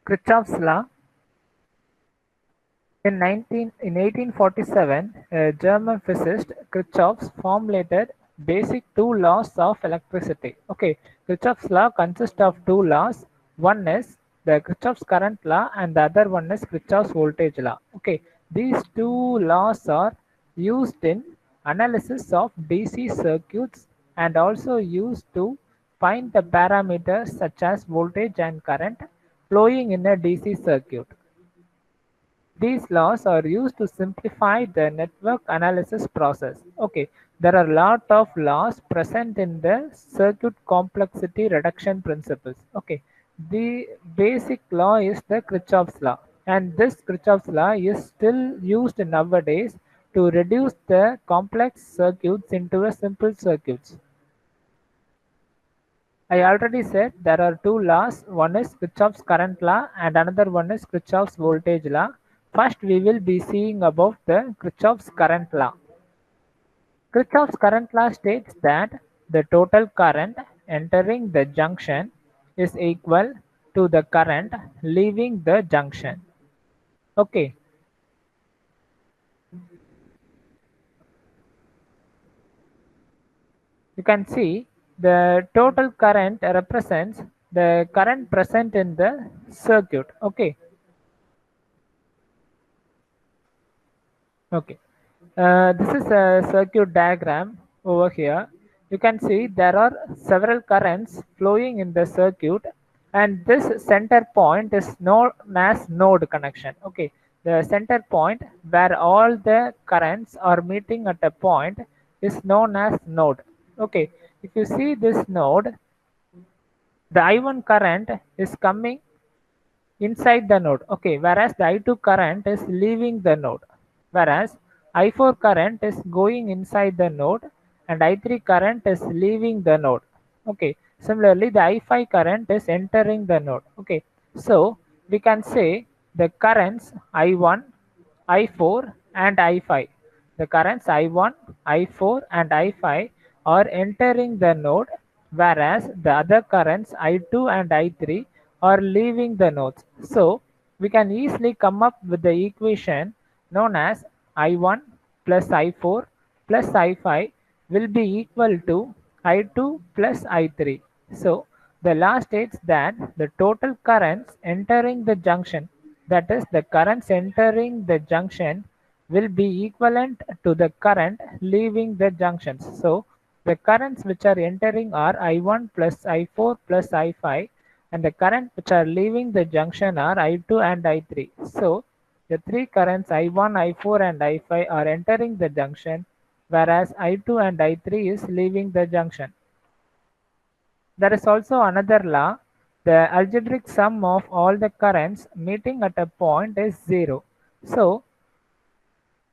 Kirchhoff's law. In 1847, a German physicist Kirchhoff formulated basic two laws of electricity. Okay, Kirchhoff's law consists of two laws. One is the Kirchhoff's current law and the other one is Kirchhoff's voltage law. Okay, these two laws are used in analysis of DC circuits and also used to find the parameters such as voltage and current flowing in a DC circuit. These laws are used to simplify the network analysis process. Okay, there are a lot of laws present in the circuit complexity reduction principles. Okay, the basic law is the Kirchhoff's law, and this Kirchhoff's law is still used nowadays to reduce the complex circuits into a simple circuits. I already said there are two laws. One is Kirchhoff's current law and another one is Kirchhoff's voltage law. First, we will be seeing about the Kirchhoff's current law. Kirchhoff's current law states that the total current entering the junction is equal to the current leaving the junction. Okay, you can see the total current represents the current present in the circuit. Okay. Okay. This is a circuit diagram over here. You can see there are several currents flowing in the circuit, and this center point is known as node connection. Okay, the center point where all the currents are meeting at a point is known as node. Okay, if you see this node, the I1 current is coming inside the node. Okay, whereas the I2 current is leaving the node. Whereas I4 current is going inside the node and I3 current is leaving the node. Okay, similarly the I5 current is entering the node. Okay, so we can say the currents I1, I4 and I5. The currents I1, I4 and I5 are entering the node, whereas the other currents I2 and I3 are leaving the nodes. So we can easily come up with the equation known as I1 plus I4 plus I5 will be equal to I2 plus I3. So the law states that the total currents entering the junction, that is the currents entering the junction, will be equivalent to the current leaving the junctions. So the currents which are entering are I1 plus I4 plus I5, and the current which are leaving the junction are I2 and I3. So the three currents I1, I4 and I5 are entering the junction, whereas I2 and I3 is leaving the junction. There is also another law. The algebraic sum of all the currents meeting at a point is 0. So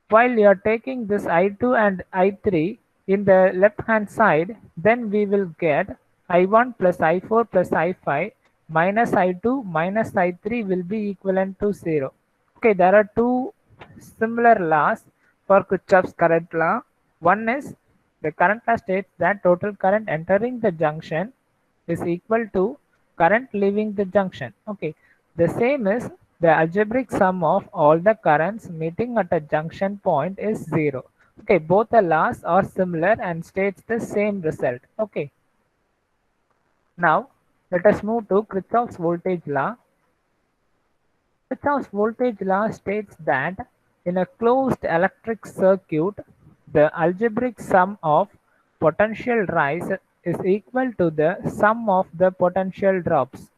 while you are taking this I2 and I3 in the left hand side, then we will get I1 plus I4 plus I5 minus I2 minus I3 will be equivalent to 0. Okay, there are two similar laws for Kirchhoff's current law. One is the current law states that total current entering the junction is equal to current leaving the junction. Okay, the same is the algebraic sum of all the currents meeting at a junction point is 0. Okay, both the laws are similar and states the same result. Okay, now let us move to Kirchhoff's voltage law. Kirchhoff's voltage law states that in a closed electric circuit, the algebraic sum of potential rise is equal to the sum of the potential drops.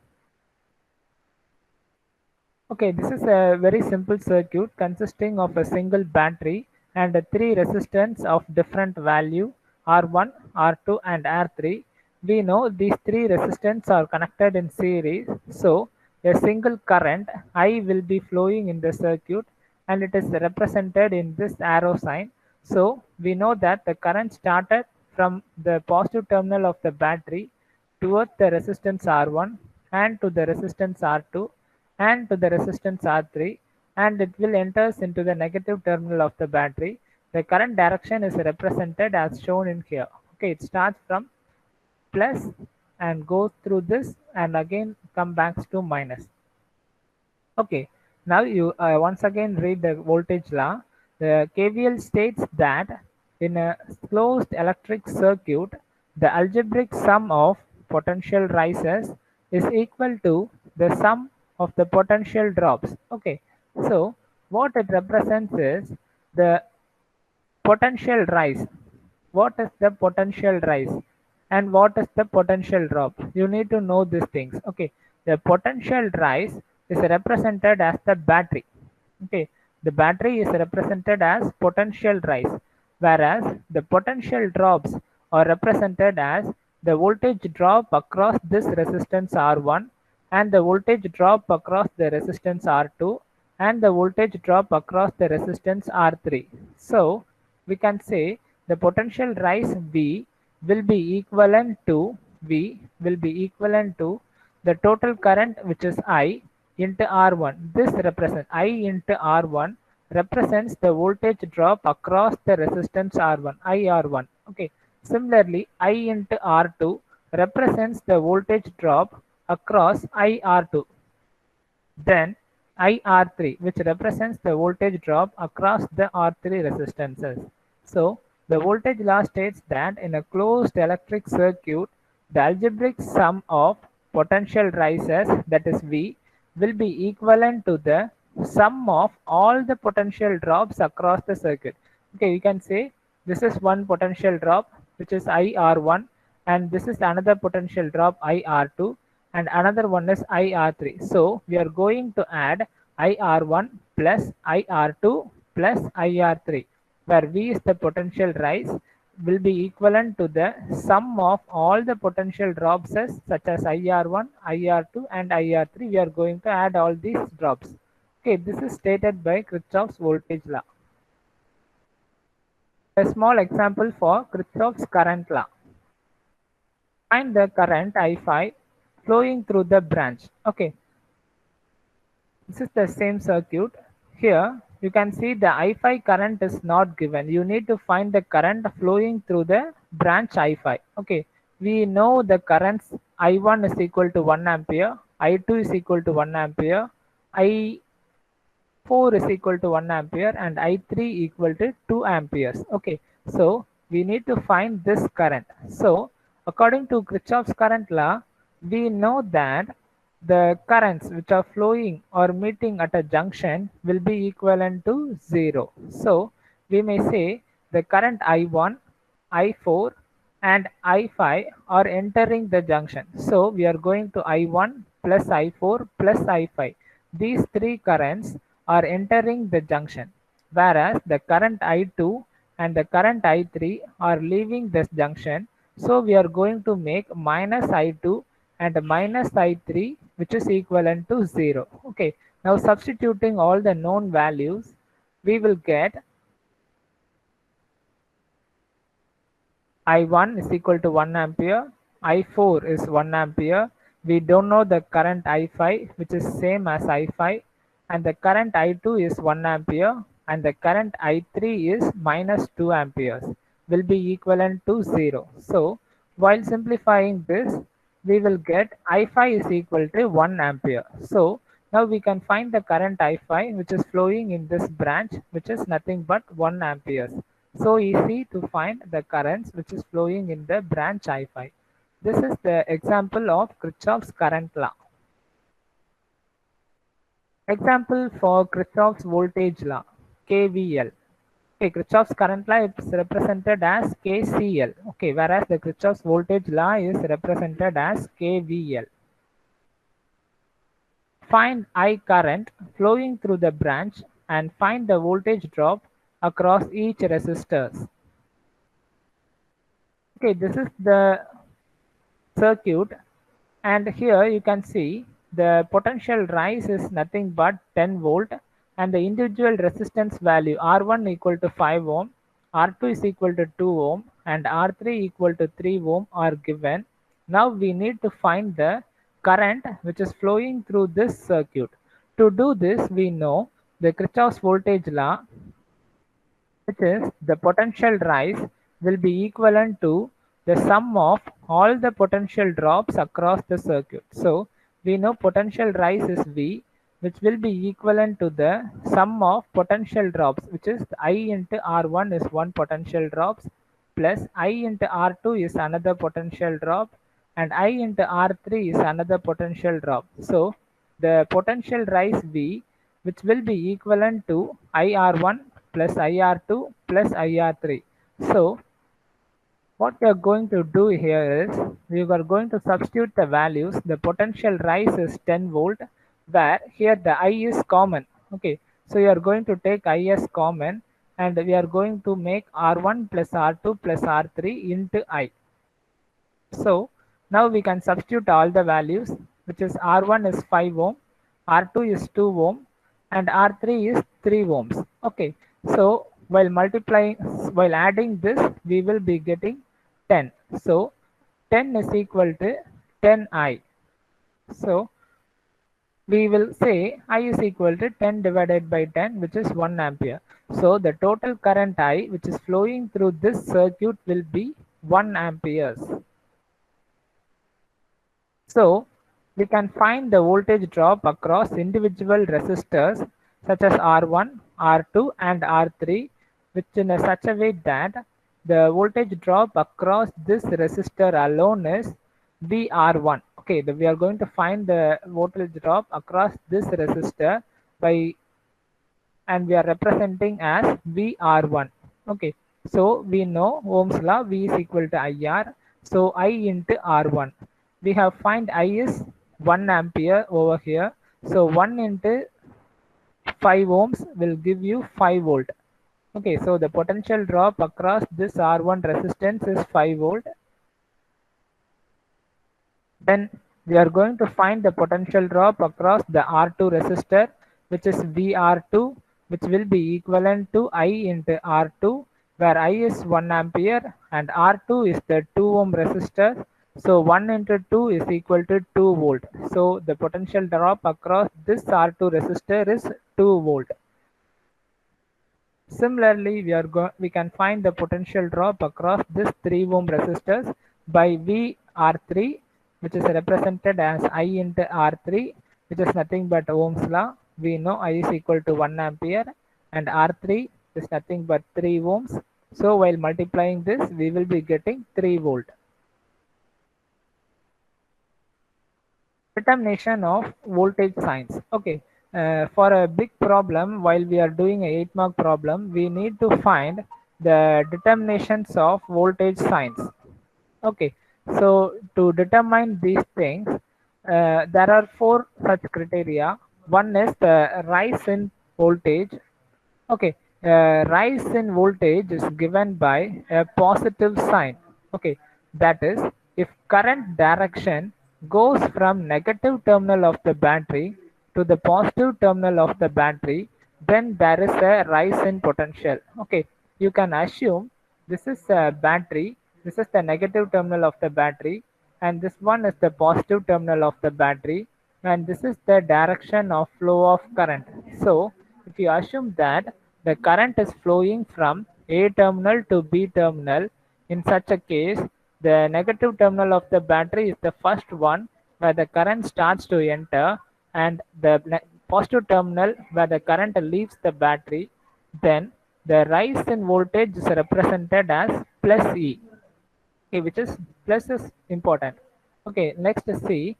Okay, this is a very simple circuit consisting of a single battery and three resistors of different value R1, R2 and R3. We know these three resistors are connected in series, so a single current I will be flowing in the circuit and it is represented in this arrow sign. So we know that the current started from the positive terminal of the battery towards the resistance R1 and to the resistance R2 and to the resistance R3, and it will enters into the negative terminal of the battery. The current direction is represented as shown in here. Okay, it starts from plus and goes through this and again come back to minus. Okay, now you once again read the voltage law. The KVL states that in a closed electric circuit, the algebraic sum of potential rises is equal to the sum of the potential drops. Okay, so what it represents is the potential rise. What is the potential rise and what is the potential drop? You need to know these things. Okay, the potential rise is represented as the battery. Okay, the battery is represented as potential rise, whereas the potential drops are represented as the voltage drop across this resistance R1 and the voltage drop across the resistance R2 and the voltage drop across the resistance R3. So we can say the potential rise V will be equivalent to the total current, which is I into R1. This represents I into R1 represents the voltage drop across the resistance R1, IR1. Okay. Similarly, I into R2 represents the voltage drop across IR2. Then IR3, which represents the voltage drop across the R3 resistances. So the voltage law states that in a closed electric circuit, the algebraic sum of potential rises, that is V, will be equivalent to the sum of all the potential drops across the circuit. Okay, you can say this is one potential drop, which is IR1, and this is another potential drop IR2, and another one is IR3. So we are going to add IR1 plus IR2 plus IR3, where V is the potential rise, will be equivalent to the sum of all the potential drops such as IR1, IR2 and IR3. We are going to add all these drops. Okay, this is stated by Kirchhoff's voltage law. A small example for Kirchhoff's current law. Find the current I5 flowing through the branch. Okay, this is the same circuit. Here you can see the I5 current is not given. You need to find the current flowing through the branch I5. Okay, we know the currents I1 is equal to 1 ampere, I2 is equal to 1 ampere, I4 is equal to 1 ampere and I3 equal to 2 amperes. Okay, so we need to find this current. So according to Kirchhoff's current law, we know that the currents which are flowing or meeting at a junction will be equivalent to 0. So we may say the current I1, I4 and I5 are entering the junction. So we are going to I1 plus I4 plus I5. These three currents are entering the junction, whereas the current I2 and the current I3 are leaving this junction. So we are going to make minus I2 and minus I3, which is equivalent to 0. Okay, now substituting all the known values, we will get I1 is equal to 1 ampere, I4 is 1 ampere. We don't know the current I5, which is same as I5, and the current I2 is 1 ampere, and the current I3 is minus 2 amperes, will be equivalent to 0. So while simplifying this, we will get I5 is equal to 1 ampere. So now we can find the current I5 which is flowing in this branch, which is nothing but 1 amperes. So easy to find the currents which is flowing in the branch I5. This is the example of Kirchhoff's current law. Example for Kirchhoff's voltage law, KVL. Okay, Kirchhoff's current law is represented as KCL. Okay, whereas the Kirchhoff's voltage law is represented as KVL. Find I current flowing through the branch and find the voltage drop across each resistors. Okay, this is the circuit, and here you can see the potential rise is nothing but 10 volt, and the individual resistance value R1 equal to 5 ohm, R2 is equal to 2 ohm and R3 equal to 3 ohm are given. Now we need to find the current which is flowing through this circuit. To do this, we know the Kirchhoff's voltage law, which is the potential rise will be equivalent to the sum of all the potential drops across the circuit. So we know potential rise is V, which will be equivalent to the sum of potential drops, which is I into R1 is one potential drops, plus I into R2 is another potential drop, and I into R3 is another potential drop. So the potential rise V, which will be equivalent to IR1 plus IR2 plus IR3. So what we are going to do here is we are going to substitute the values. The potential rise is 10 volt, where here the I is common. Okay, so you are going to take I as common, and we are going to make R1 plus R2 plus R3 into I. So now we can substitute all the values, which is R1 is 5 ohm, R2 is 2 ohm, and R3 is 3 ohms. Okay, so while adding this, we will be getting 10. So 10 is equal to 10I. So we will say I is equal to 10 divided by 10, which is 1 ampere. So the total current I, which is flowing through this circuit, will be 1 amperes. So we can find the voltage drop across individual resistors such as R1, R2 and R3, which in such a way that the voltage drop across this resistor alone is VR1. Okay, we are going to find the voltage drop across this resistor by, and we are representing as VR1. Okay, so we know Ohm's law, V is equal to IR. So I into R1. We have find I is 1 ampere over here. So 1 into 5 ohms will give you 5 volt. Okay, so the potential drop across this R1 resistance is 5 volt. Then we are going to find the potential drop across the R2 resistor, which is VR2, which will be equivalent to I into R2, where I is 1 ampere and R2 is the 2 ohm resistor. So 1 into 2 is equal to 2 volt. So the potential drop across this R2 resistor is 2 volt. Similarly, we can find the potential drop across this 3 ohm resistors by VR3, which is represented as I into R3, which is nothing but Ohm's law. We know I is equal to 1 ampere and R3 is nothing but 3 ohms. So while multiplying this, we will be getting 3 volt. Determination of voltage signs. Okay, for a big problem, while we are doing a 8-mark problem, we need to find the determinations of voltage signs. Okay, so to determine these things, there are 4 such criteria. One is the rise in voltage. Okay, rise in voltage is given by a positive sign. Okay, that is, if current direction goes from negative terminal of the battery to the positive terminal of the battery, then there is a rise in potential. Okay, you can assume this is a battery, this is the negative terminal of the battery, and this one is the positive terminal of the battery, and this is the direction of flow of current. So if you assume that the current is flowing from A terminal to B terminal, in such a case, the negative terminal of the battery is the first one where the current starts to enter, and the positive terminal where the current leaves the battery. Then the rise in voltage is represented as plus E. Okay, which is plus is important. Okay, next see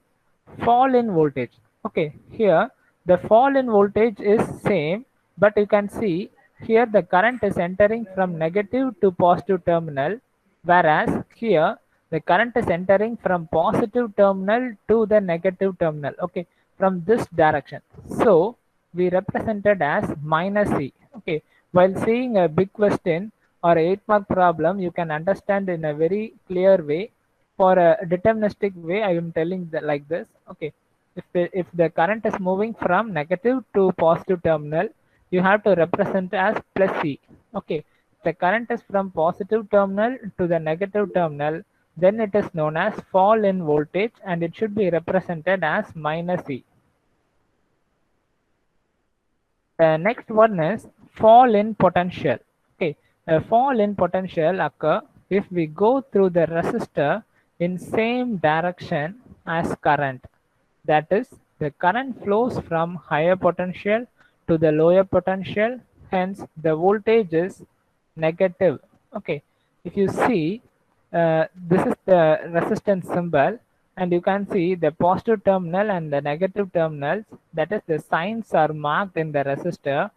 fall in voltage. Okay, here the fall in voltage is same, but you can see here the current is entering from negative to positive terminal, whereas here the current is entering from positive terminal to the negative terminal. Okay, from this direction. So we represented as minus E. Okay, while seeing a big question or 8-mark problem, you can understand in a very clear way. For a deterministic way, I am telling that like this. Okay, if the current is moving from negative to positive terminal, you have to represent as plus E. Okay, the current is from positive terminal to the negative terminal, then it is known as fall in voltage, and it should be represented as minus E. The next one is fall in potential. Okay, a fall in potential occur if we go through the resistor in same direction as current. That is, The current flows from higher potential to the lower potential, hence the voltage is negative. Okay, if you see, this is the resistance symbol, and you can see the positive terminal and the negative terminals, that is the signs are marked in the resistor,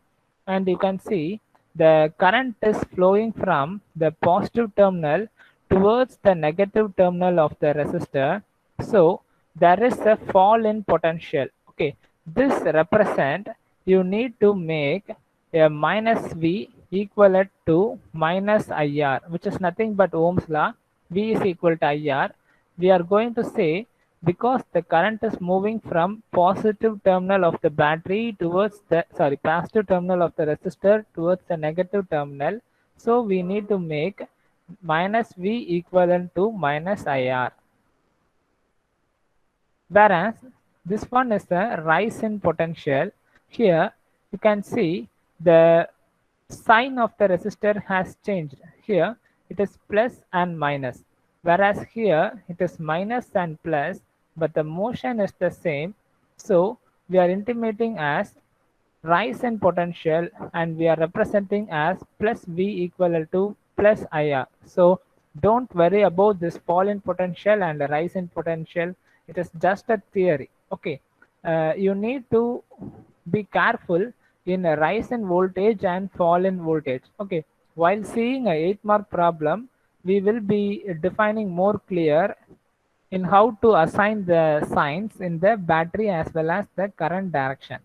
and you can see the current is flowing from the positive terminal towards the negative terminal of the resistor. So there is a fall in potential. Okay, this represent you need to make a minus V equivalent to minus IR, which is nothing but Ohm's law. V is equal to IR. We are going to say, because the current is moving from positive terminal of the battery towards the positive terminal of the resistor towards the negative terminal, so we need to make minus V equivalent to minus IR. Whereas this one is the rise in potential. Here you can see the sign of the resistor has changed. Here it is plus and minus, whereas here it is minus and plus, but the motion is the same. So we are intimating as rise in potential, and we are representing as plus V equal to plus IR. So don't worry about this fall in potential and rise in potential. It is just a theory. Okay, you need to be careful in a rise in voltage and fall in voltage. Okay, while seeing a 8-mark problem, we will be defining more clear in how to assign the signs in the battery as well as the current directions.